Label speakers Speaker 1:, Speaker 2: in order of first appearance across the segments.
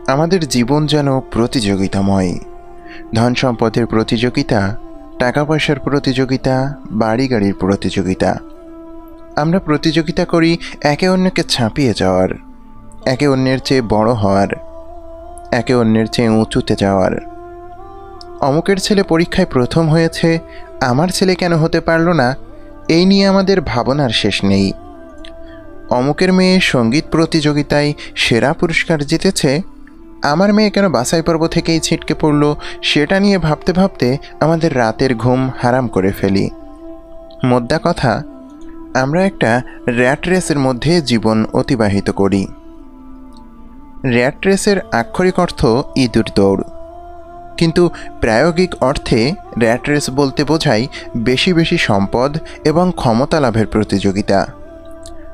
Speaker 1: আমাদের জীবন যেন প্রতিযোগিতাময়। ধন সম্পদের প্রতিযোগিতা, টাকা পয়সার প্রতিযোগিতা, বাড়ি গাড়ির প্রতিযোগিতা। আমরা প্রতিযোগিতা করি একে অন্যকে ছাপিয়ে যাওয়ার, একে অন্যের চেয়ে বড় হওয়ার, একে অন্যের চেয়ে উঁচুতে যাওয়ার। অমুকের ছেলে পরীক্ষায় প্রথম হয়েছে, আমার ছেলে কেন হতে পারল না, এই নিয়ে আমাদের ভাবনার শেষ নেই। অমুকের মেয়ে সঙ্গীত প্রতিযোগিতায় সেরা পুরস্কার জিতেছে, আমার মেয়ে কেন বাছাই পর্ব থেকেই ছিটকে পড়ল, সেটা নিয়ে ভাবতে ভাবতে আমাদের রাতের ঘুম হারাম করে ফেলি। মোদ্দা কথা, আমরা একটা র্যাট রেসের মধ্যে জীবন অতিবাহিত করি। র্যাট রেসের আক্ষরিক অর্থ ইঁদুর দৌড়, কিন্তু প্রায়োগিক অর্থে র্যাট রেস বলতে বোঝায় বেশি বেশি সম্পদ এবং ক্ষমতা লাভের প্রতিযোগিতা।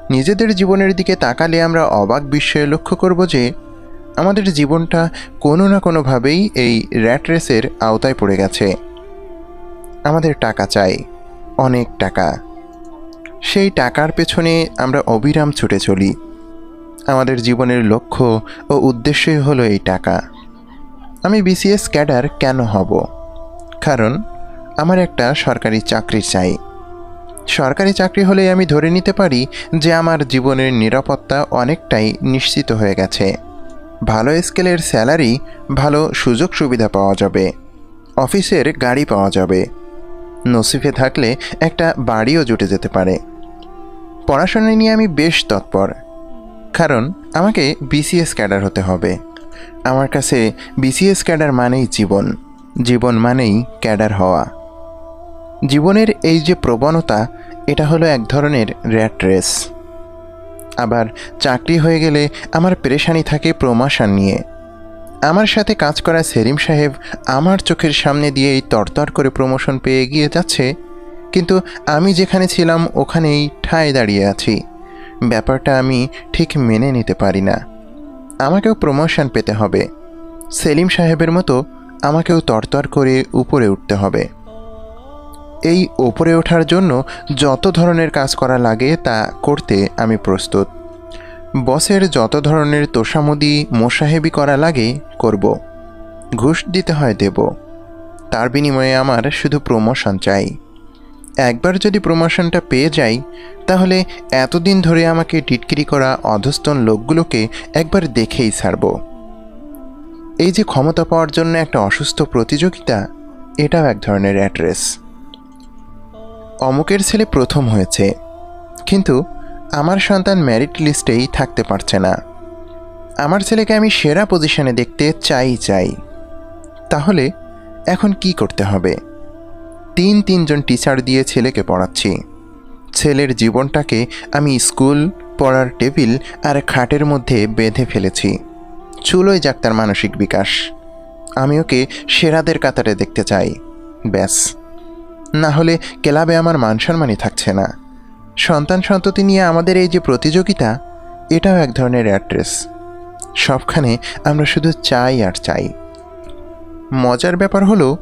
Speaker 1: নিজেদের জীবনের দিকে তাকালে আমরা অবাক বিস্ময়ে লক্ষ্য করব যে আমাদের জীবনটা কোনো না কোনোভাবেই এই র্যাট রেসের আওতায় পড়ে গেছে। আমাদের টাকা চাই, অনেক টাকা। সেই টাকার পেছনে আমরা অবিরাম ছুটে চলি। আমাদের জীবনের লক্ষ্য ও উদ্দেশ্যই হলো এই টাকা। আমি বিসিএস ক্যাডার কেন হব? কারণ আমার একটা সরকারি চাকরি চাই। সরকারি চাকরি হলে আমি ধরে নিতে পারি যে আমার জীবনের নিরাপত্তা অনেকটাই নিশ্চিত হয়ে গেছে। ভালো স্কেলের স্যালারি, ভালো সুযোগ সুবিধা পাওয়া যাবে, অফিসের গাড়ি পাওয়া যাবে, নসিবে থাকলে একটা বাড়িও জুটে যেতে পারে। পড়াশোনা নিয়ে আমি বেশ তৎপর, কারণ আমাকে বিসিএস ক্যাডার হতে হবে। আমার কাছে বিসিএস ক্যাডার মানেই জীবন, জীবন মানেই ক্যাডার হওয়া। জীবনের এই যে প্রবণতা, এটা হলো এক ধরনের র্যাট রেস। আবার চাকরি হয়ে গেলে আমার পেরেশানি থাকে প্রমোশন নিয়ে। আমার সাথে কাজ করা সেলিম সাহেব আমার চোখের সামনে দিয়েই তরতর করে প্রমোশন পেয়ে এগিয়ে যাচ্ছে, কিন্তু আমি যেখানে ছিলাম ওখানেই ঠায় দাঁড়িয়ে আছি। ব্যাপারটা আমি ঠিক মেনে নিতে পারি না। আমাকেও প্রমোশন পেতে হবে, সেলিম সাহেবের মতো আমাকেও তরতর করে উপরে উঠতে হবে। এই ওপরে ওঠার জন্য যত ধরনের কাজ করা লাগে তা করতে আমি প্রস্তুত। বসের যত ধরনের তোষামোদি মোসাহেবি করা লাগে করব, ঘুষ দিতে হয় দেব। তার বিনিময়ে আমার শুধু প্রমোশন চাই। একবার যদি প্রমোশনটা পেয়ে যাই, তাহলে এতদিন ধরে আমাকে টিটকিরি করা অধস্তন লোকগুলোকে একবার দেখেই ছাড়ব। এই যে ক্ষমতা পাওয়ার জন্য একটা অসুস্থ প্রতিযোগিতা, এটাও এক ধরনের র্যাট রেস। অমুকের ছেলে প্রথম হয়েছে, কিন্তু আমার সন্তান মেরিট লিস্টেই থাকতে পারছে না। আমার ছেলেকে আমি সেরা পজিশনে দেখতে চাই। তাহলে এখন কি করতে হবে? তিনজন টিচার দিয়ে ছেলেকে পড়াচ্ছি। ছেলের জীবনটাকে আমি স্কুল, পড়ার টেবিল আর খাটের মধ্যে বেঁধে ফেলেছি। চুলোই যাক তার মানসিক বিকাশ। আমি ওকে সেরাদের কাতারে দেখতে চাই, ব্যাস। না হলে ক্লাবে আমার মান সম্মানই থাকছে না। সন্তান সন্ততি নিয়ে আমাদের এই যে প্রতিযোগিতা, এটাও এক ধরনের র্যাট রেস। সবখানে আমরা শুধু চাই আর চাই। মজার ব্যাপার হলো,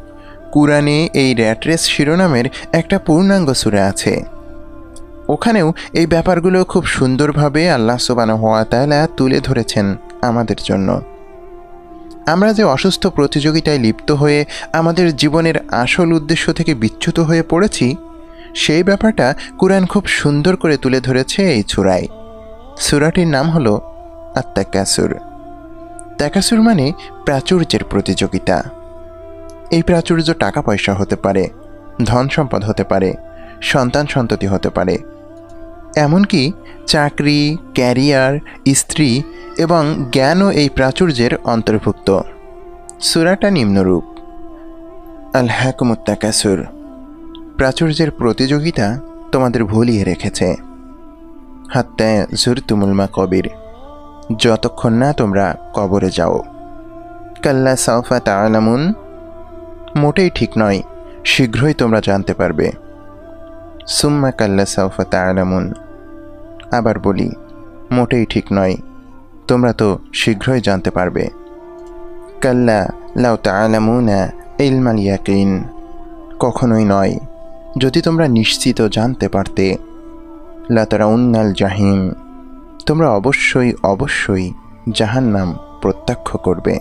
Speaker 1: কুরআনে এই র্যাট রেস শিরোনামের একটা পূর্ণাঙ্গ সূরা আছে। ওখানেও এই ব্যাপারগুলো খুব সুন্দরভাবে আল্লাহ সুবহানাহু ওয়া তাআলা তুলে ধরেছেন আমাদের জন্য। আমরা যে অসুস্থ প্রতিযোগিতায় লিপ্ত হয়ে আমাদের জীবনের আসল উদ্দেশ্য থেকে বিচ্যুত হয়ে পড়েছি, সেই ব্যাপারটা কুরআন খুব সুন্দর করে তুলে ধরেছে এই সূরায়। সূরাটির নাম হলো আত-তাকাসুর। তাকাসুর মানে প্রাচুর্যের প্রতিযোগিতা। এই প্রাচুর্য টাকা পয়সা হতে পারে, ধন সম্পদ হতে পারে, সন্তান সন্ততি হতে পারে, এমনকি চাকরি, ক্যারিয়ার, স্ত্রী এবং জ্ঞানও এই প্রাচুর্যের অন্তর্ভুক্ত। সূরাটা নিম্নরূপ: আলহাকুমুত তাকাসুর। প্রাচুর্যের প্রতিযোগিতা তোমাদের ভুলিয়ে রেখেছে। হাত্তা যুরতুমুল মাকাবির। যতক্ষণ না তোমরা কবরে যাও। কাল্লা সাওফা তা'লামুন। মোটেই ঠিক নয়, শীঘ্রই তোমরা জানতে পারবে। সুম্মা কাল্লা সাওফা তা'লামুন। আবার বলি, মোটেই ঠিক নয়, তোমরা তো শীঘ্রই জানতে পারবে। কাল্লা লাউ তা'লামুনা ইলমাল ইয়াকিন। কখনোই নয়, যদি তোমরা নিশ্চিত জানতে পারতে। লা তারাউন্নাল জাহিম। তোমরা অবশ্যই জাহান্নাম প্রত্যক্ষ করবে।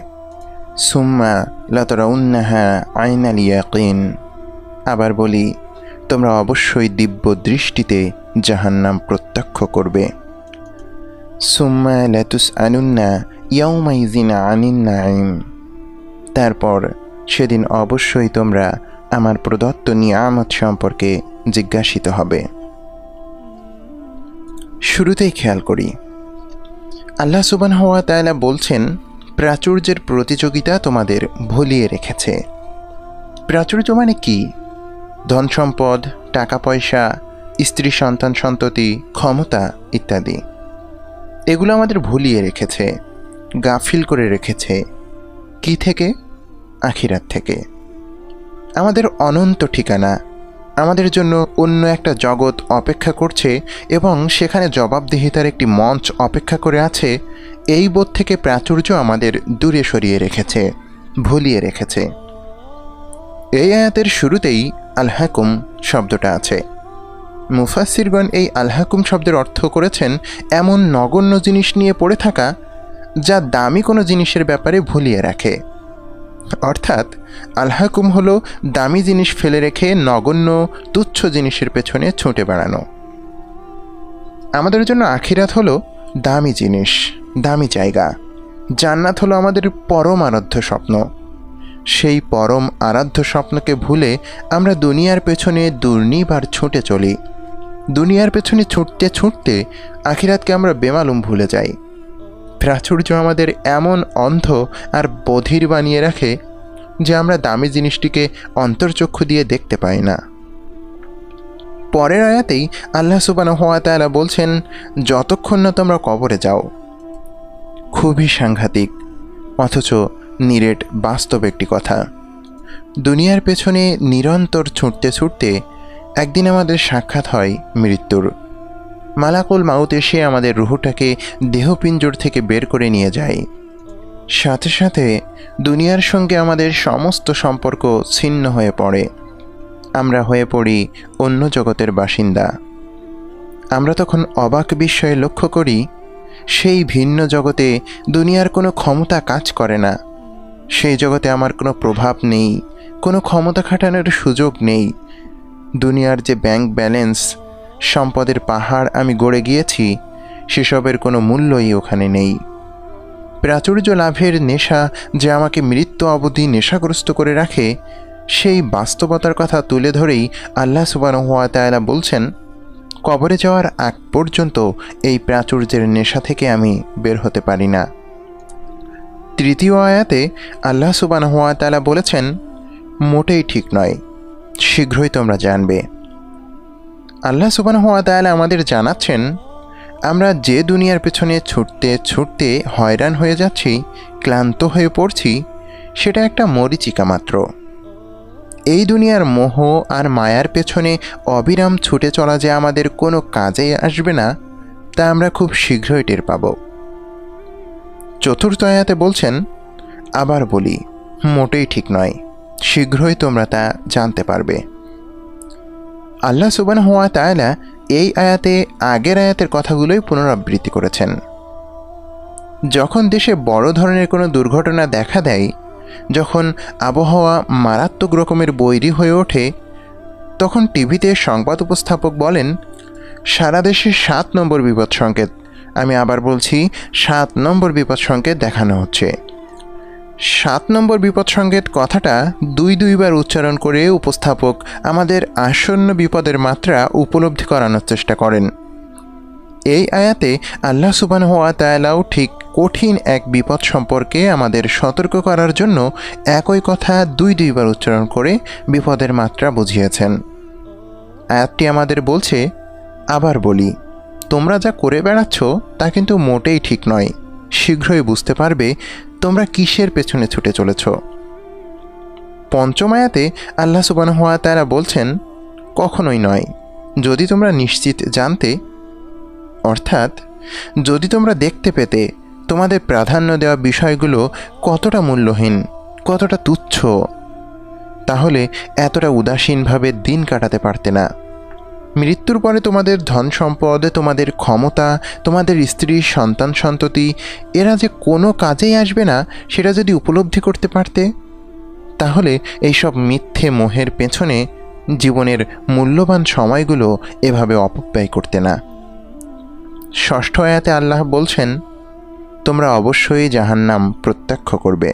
Speaker 1: সুম্মা লাতারাউন্নাহা আইনাল ইয়াকিন, আবার বলি, তোমরা অবশ্যই দিব্য দৃষ্টিতে জাহান্নাম প্রত্যক্ষ করবে। সুম্মা লাতুসআলুন্না ইয়াউমাইযিন আনিন নাঈম, তারপর সেদিন অবশ্যই তোমরা আমার প্রদত্ত নিয়ামত সম্পর্কে জিজ্ঞাসিত হবে। শুরুতেই খেয়াল করি, আল্লাহ সুবহানাহু ওয়া তাআলা বলছেন প্রাচুর্যের প্রতিযোগিতা তোমাদের ভুলিয়ে রেখেছে। প্রাচুর্য মানে কি? ধন সম্পদ, টাকা পয়সা, স্ত্রী সন্তান সন্ততি, ক্ষমতা ইত্যাদি। এগুলো আমাদের ভুলিয়ে রেখেছে, গাফিল করে রেখেছে। কি থেকে? আখিরাত থেকে। আমাদের অনন্ত ঠিকানা, আমাদের জন্য অন্য একটা জগৎ অপেক্ষা করছে এবং সেখানে জবাবদিহিতার একটি মঞ্চ অপেক্ষা করে আছে, এই বোধ থেকে প্রাচুর্য আমাদের দূরে সরিয়ে রেখেছে, ভুলিয়ে রেখেছে। এই আয়াতের শুরুতেই আলহাকুম শব্দটা আছে। মুফাসসিরগণ এই আলহাকুম শব্দের অর্থ করেছেন এমন নগণ্য জিনিস নিয়ে পড়ে থাকা যা দামি কোনো জিনিসের ব্যাপারে ভুলিয়ে রাখে। অর্থাৎ আলহাকুম হলো দামি জিনিস ফেলে রেখে নগণ্য তুচ্ছ জিনিসের পেছনে ছুটে বেড়ানো। আমাদের জন্য আখিরাত হলো দামি জিনিস, দামি জায়গা। জান্নাত হলো আমাদের পরম আরাধ্য স্বপ্ন। সেই পরম আরাধ্য স্বপ্নকে ভুলে আমরা দুনিয়ার পেছনে দুর্নিবার ছুটে চলি। দুনিয়ার পেছনে ছুটতে ছুটতে আখিরাতকে আমরা বেমালুম ভুলে যাই। প্রাচুর্য আমাদের এমন অন্ধ আর বধির বানিয়ে রাখে যে আমরা দামি জিনিসটিকে অন্তর্চক্ষু দিয়ে দেখতে পাই না। পরের আয়াতেই আল্লাহ সুবহানাহু ওয়া তাআলা বলছেন, যতক্ষণ না তোমরা কবরে যাও। খুবই সাংঘাতিক অথচ নিরেট বাস্তব একটি কথা। দুনিয়ার পেছনে নিরন্তর ছুটতে ছুটতে একদিন আমাদের সাক্ষাৎ হয় মৃত্যুর। মালাকুল মাউত এসে আমাদের রুহটাকে দেহপিঞ্জর থেকে বের করে নিয়ে যায়। সাথে সাথে দুনিয়ার সঙ্গে আমাদের সমস্ত সম্পর্ক ছিন্ন হয়ে পড়ে। আমরা হয়ে পড়ি অন্য জগতের বাসিন্দা। আমরা তখন অবাক বিস্ময়ে লক্ষ্য করি, সেই ভিন্ন জগতে দুনিয়ার কোনো ক্ষমতা কাজ করে না। সেই জগতে আমার কোনো প্রভাব নেই, কোনো ক্ষমতা খাটানোর সুযোগ নেই। দুনিয়ার যে ব্যাংক ব্যালেন্স, সম্পদের পাহাড় আমি গড়ে গিয়েছি, সেসবের কোনো মূল্যই ওখানে নেই। প্রাচুর্য লাভের নেশা যে আমাকে মৃত্যু অবধি নেশাগ্রস্ত করে রাখে, সেই বাস্তবতার কথা তুলে ধরেই আল্লাহ সুবহানাহু ওয়া তাআলা বলছেন, কবরে যাওয়ার আগ পর্যন্ত এই প্রাচুর্যের নেশা থেকে আমি বের হতে পারি না। তৃতীয় আয়াতে আল্লাহ সুবহানাহু ওয়া তাআলা বলেছেন, মোটেই ঠিক নয়, শীঘ্রই তোমরা জানবে। আল্লাহ সুবহানাহু ওয়া তাআলা আমাদের জানাচ্ছেন, আমরা যে দুনিয়ার পেছনে ছুটতে ছুটতে হয়রান হয়ে যাচ্ছি, ক্লান্ত হয়ে পড়ছি, সেটা একটা মরীচিকা মাত্র। এই দুনিয়ার মোহ আর মায়ার পেছনে অবিরাম ছুটে চলা যে আমাদের কোনো কাজে আসবে না, তা আমরা খুব শীঘ্রই টের পাব। চতুর্থ আয়াতে বলছেন, আবার বলি, মোটেই ঠিক নয়, শীঘ্রই তোমরা তা জানতে পারবে। আল্লাহ সুবহানাহু ওয়া তাআলা এই আয়াতে আগের আয়াতের কথাগুলোই পুনরাবৃত্তি করেছেন। যখন দেশে বড় ধরনের কোনো দুর্ঘটনা দেখা দেয়, যখন আবহাওয়া মারাত্মক রকমের বৈরী হয়ে ওঠে, তখন টিভিতে সংবাদ উপস্থাপক বলেন, সারা দেশে 7 নম্বর বিপদ সংকেত, আমি আবার বলছি 7 নম্বর বিপদ সংকেত দেখানো হচ্ছে। 7 নম্বর বিপদ সংকেত কথাটা দুইবার উচ্চারণ করে উপস্থাপক আমাদের আসন্ন বিপদের মাত্রা উপলব্ধি করানোর চেষ্টা করেন। এই আয়াতে আল্লাহ সুবহানাহু ওয়া তাআলাও ঠিক কঠিন এক বিপদ সম্পর্কে আমাদের সতর্ক করার জন্য একই কথা দুইবার উচ্চারণ করে বিপদের মাত্রা বুঝিয়েছেন। আয়াতটি আমাদের বলছে, আবার বলি, তোমরা যা করে বেড়াচ্ছ তা কিন্তু মোটেই ঠিক নয়, শীঘ্রই বুঝতে পারবে তোমরা কিসের পেছনে ছুটে চলেছ। পঞ্চম আয়াতে আল্লাহ সুবহানাহু ওয়া তাআলা বলছেন, কখনোই নয়, যদি তোমরা নিশ্চিত জানতে, অর্থাৎ যদি তোমরা দেখতে পেতে তোমাদের প্রাধান্য দেওয়া বিষয়গুলো কতটা মূল্যহীন, কতটা তুচ্ছ, তাহলে এতটা উদাসীনভাবে দিন কাটাতে পারতে না। মৃত্যুর পরে তোমাদের ধন সম্পদ, তোমাদের ক্ষমতা, তোমাদের স্ত্রী, সন্তান সন্ততি এরা যে কোনো কাজেই আসবে না সেটা যদি উপলব্ধি করতে পারতে, তাহলে এইসব মিথ্যে মোহের পেছনে জীবনের মূল্যবান সময়গুলো এভাবে অপব্যয় করতে না। 6ষ্ঠ আয়াতে আল্লাহ বলছেন, তোমরা অবশ্যই জাহান্নাম প্রত্যক্ষ করবে।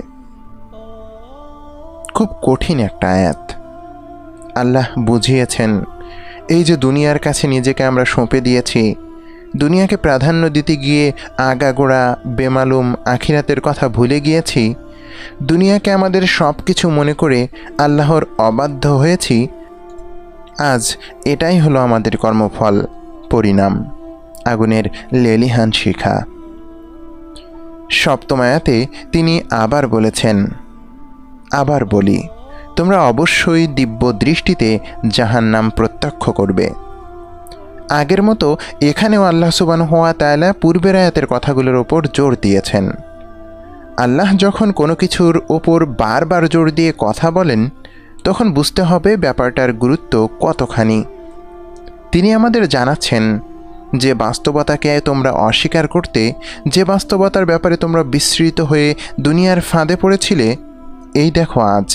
Speaker 1: খুব কঠিন একটা আয়াত। আল্লাহ বুঝিয়েছেন এই যে দুনিয়ার কাছে নিজেকে আমরা সঁপে দিয়েছি, দুনিয়াকে প্রাধান্য দিতে গিয়ে আগাগোড়া বেমালুম আখিরাতের কথা ভুলে গিয়েছি, দুনিয়াকে আমাদের সব কিছু মনে করে আল্লাহর অবাধ্য হয়েছি, আজ এটাই হলো আমাদের কর্মফল, পরিণাম, আগুনের লেলিহান শিখা। 7ম আয়াতে তিনি আবার বলেছেন, আবার বলি, তোমরা অবশ্যই দিব্য দৃষ্টিতে জাহান্নাম প্রত্যক্ষ করবে। আগের মতো এখানেও আল্লাহ সুবহানাহু ওয়া তাআলা পূর্বের আয়াতের কথাগুলোর ওপর জোর দিয়েছেন। আল্লাহ যখন কোনো কিছুর ওপর বারবার জোর দিয়ে কথা বলেন, তখন বুঝতে হবে ব্যাপারটার গুরুত্ব কতখানি। তিনি আমাদের জানাচ্ছেন যে বাস্তবতাকে তোমরা অস্বীকার করতে, যে বাস্তবতার ব্যাপারে তোমরা বিস্মৃত হয়ে দুনিয়ার ফাঁদে পড়েছিলে, এই দেখো আজ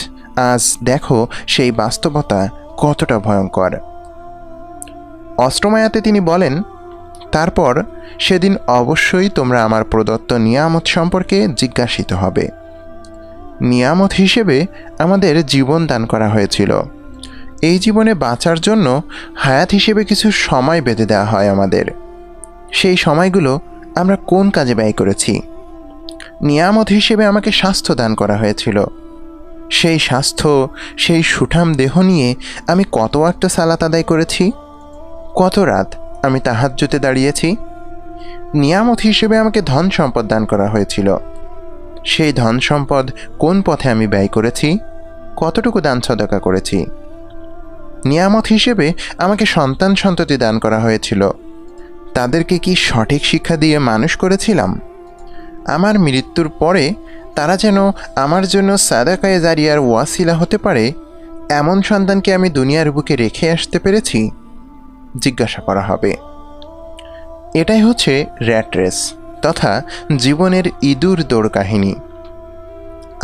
Speaker 1: দেখো সেই বাস্তবতা কতটা ভয়ঙ্কর। 8ম আয়াতে তিনি বলেন, তারপর সেদিন অবশ্যই তোমরা আমার প্রদত্ত নিয়ামত সম্পর্কে জিজ্ঞাসিত হবে। নিয়ামত হিসেবে আমাদের জীবন দান করা হয়েছিল। এই জীবনে বাঁচার জন্য হায়াত হিসেবে কিছু সময় বেঁধে দেওয়া হয় আমাদের। সেই সময়গুলো আমরা কোন কাজে ব্যয় করেছি? নিয়ামত হিসেবে আমাকে স্বাস্থ্য দান করা হয়েছিল। সেই স্বাস্থ্য, সেই সুঠাম দেহ নিয়ে আমি কত ওয়াক্ত সালাত আদায় করেছি, কত রাত আমি তাহাজ্জুদে দাঁড়িয়েছি। নিয়ামত হিসেবে আমাকে ধন সম্পদ দান করা হয়েছিল। সেই ধন সম্পদ কোন পথে আমি ব্যয় করেছি, কতটুকু দান সদকা করেছি। নিয়ামত হিসেবে আমাকে সন্তান সন্ততি দান করা হয়েছিল। তাদেরকে কি সঠিক শিক্ষা দিয়ে মানুষ করেছিলাম? আমার মৃত্যুর পরে তারা যেন আমার জন্য সাদাকায়ে জারিয়ার ওয়াসিলা হতে পারে, এমন সন্তানকে আমি দুনিয়ার বুকে রেখে আসতে পেরেছি? জিজ্ঞাসা করা হবে। এটাই হচ্ছে র্যাট রেস তথা জীবনের ইঁদুর দৌড় কাহিনী।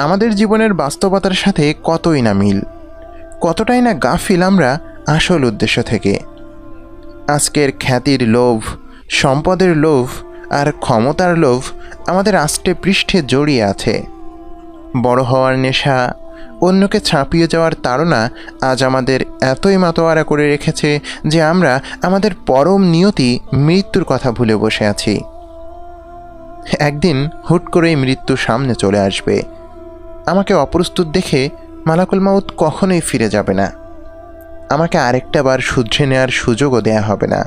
Speaker 1: আমাদের জীবনের বাস্তবতার সাথে কতই না মিল, কতটাই না গাফিল আমরা আসল উদ্দেশ্য থেকে। আজকের খ্যাতির লোভ, সম্পদের লোভ আর ক্ষমতার লোভ আমাদের আষ্টে পৃষ্ঠে জড়িয়ে আছে। বড় হওয়ার নেশা, অন্যকে ছাপিয়ে যাওয়ার তাড়না আজ আমাদের এতই মাতোয়ারা করে রেখেছে যে আমরা আমাদের পরম নিয়তি মৃত্যুর কথা ভুলে বসে আছি। একদিন হুট করেই মৃত্যু সামনে চলে আসবে। আমাকে অপ্রস্তুত দেখে মালাকুল মাউত কখনোই ফিরে যাবে না। আমাকে আরেকটা বার শুধরে নেওয়ার সুযোগও দেয়া হবে না।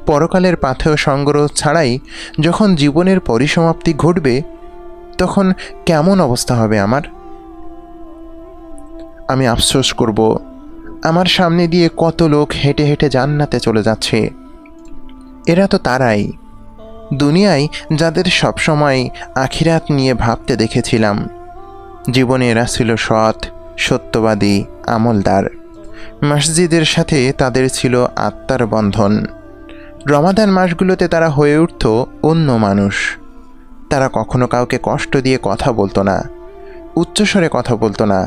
Speaker 1: পরকালের পাথেয় সংগ্রহ ছাড়াই যখন জীবনের পরিসমাপ্তি ঘটবে, তখন কেমন অবস্থা হবে আমার? আমি আফসোস করব, আমার সামনে দিয়ে কত লোক হেঁটে হেঁটে জান্নাতে চলে যাচ্ছে। এরা তো তারাই, দুনিয়ায় যাদের সবসময় আখিরাত নিয়ে ভাবতে দেখেছিলাম। জীবনে এরা ছিল সৎ, সত্যবাদী, আমলদার। মসজিদের সাথে তাদের ছিল আত্মার বন্ধন। রমাদান মাসগুলোতে তারা হয়ে উঠত অন্য মানুষ। তারা কখনো কাউকে কষ্ট দিয়ে কথা বলতো না, উচ্চস্বরে কথা বলতো না।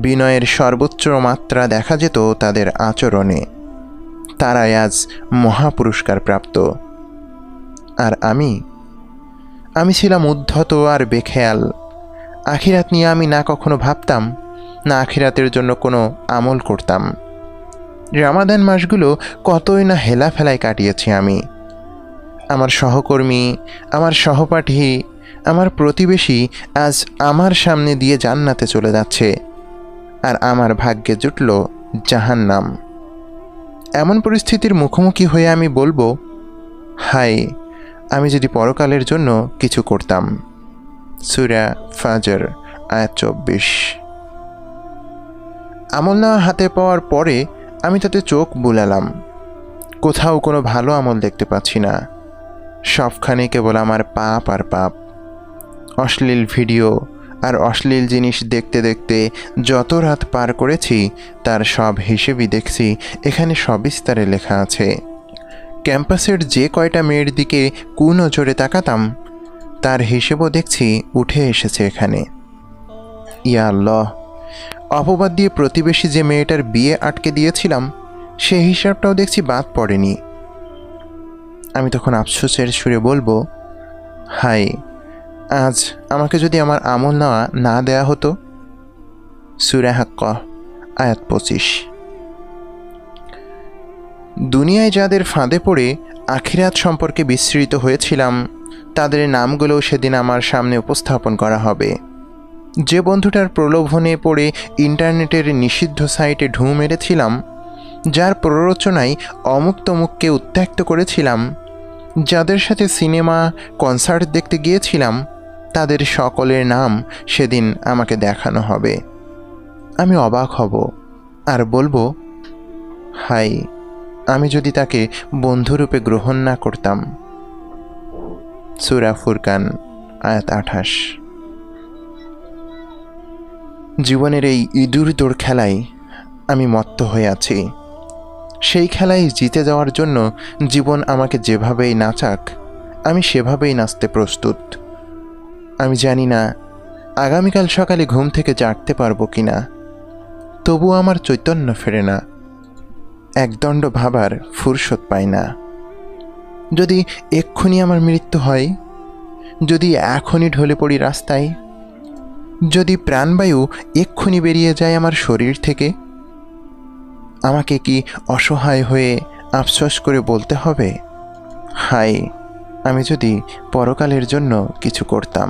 Speaker 1: বিনয়ের সর্বোচ্চ মাত্রা দেখা যেত তাদের আচরণে। তারাই আজ মহাপুরস্কার প্রাপ্ত। আর আমি ছিলাম উদ্ধত আর বেখেয়াল। আখিরাত নিয়ে আমি না কখনো ভাবতাম, না আখিরাতের জন্য কোনো আমল করতাম। রমাদান মাসগুলো কতই না হেলাফেলায় কাটিয়েছি আমি। আমার সহকর্মী, আমার সহপাঠী, আমার প্রতিবেশী আজ আমার সামনে দিয়ে জান্নাতে চলে যাচ্ছে, আর আমার ভাগ্যে জুটল জাহান্নাম। এমন পরিস্থিতির মুখোমুখি হয়ে আমি বলবো, হায়, আমি যদি পরকালের জন্য কিছু করতাম। সূরা ফাজর আয়াত 24। আমলনামা হাতে পাওয়ার পরে আমি তাতে চোখ বুলালাম। কোথাও কোনো ভালো আমল দেখতে পাচ্ছি না। সবখানে কেবল আমার পাপ আর পাপ। অশ্লীল ভিডিও, আর অশ্লীল জিনিস দেখতে দেখতে যত রাত পার করেছি তার সব হিসেবই দেখছি এখানে সবিস্তারে লেখা আছে। ক্যাম্পাসের যে কয়টা মেয়ের দিকে কুনজরে তাকাতাম তার হিসেবও দেখছি উঠে এসেছে এখানে। ইয়া আল্লাহ, অপবাদ দিয়ে প্রতিবেশী যে মেয়েটার বিয়ে আটকে দিয়েছিলাম সে হিসাবটাও দেখছি বাদ পড়েনি। আমি তখন আফসোসের সুরে বলবো, হাই, আজ আমাকে যদি আমার আমল নেওয়া না দেয়া হতো। সূরা হাক্কা আয়াত 25। দুনিয়ায় যাদের ফাঁদে পড়ে আখিরাত সম্পর্কে বিস্মৃত হয়েছিলাম তাদের নামগুলোও সেদিন আমার সামনে উপস্থাপন করা হবে। যে বন্ধুটার প্রলোভনে পড়ে ইন্টারনেটের নিষিদ্ধ সাইটে ঢুঁ মেরেছিলাম, যার প্ররোচনায় অমুক তমুককে উত্ত্যক্ত করেছিলাম, যাদের সাথে সিনেমা কনসার্ট দেখতে গিয়েছিলাম, তাদের সকলের নাম সেদিন আমাকে দেখানো হবে। আমি অবাক হব আর বলবো, হাই, আমি যদি তাকে বন্ধুরূপে গ্রহণ না করতাম। সূরা ফুরকান আয়াত 28। জীবনের এই ইঁদুর দৌড় খেলায় আমি মত্ত হয়ে আছি। সেই খেলায় জিতে যাওয়ার জন্য জীবন আমাকে যেভাবেই নাচাক আমি সেভাবেই নাচতে প্রস্তুত। আমি জানি না আগামীকাল সকালে ঘুম থেকে জাগতে পারবো কিনা, তবু আমার চৈতন্য ফেরে না, একদণ্ড ভাবার ফুরসত পাই না। যদি এক্ষুনি আমার মৃত্যু হয়, যদি এখনই ঢলে পড়ি রাস্তায়, যদি প্রাণবায়ু এক্ষুনি বেরিয়ে যায় আমার শরীর থেকে, আমাকে কি অসহায় হয়ে আফসোস করে বলতে হবে, হায়, আমি যদি পরকালের জন্য কিছু করতাম।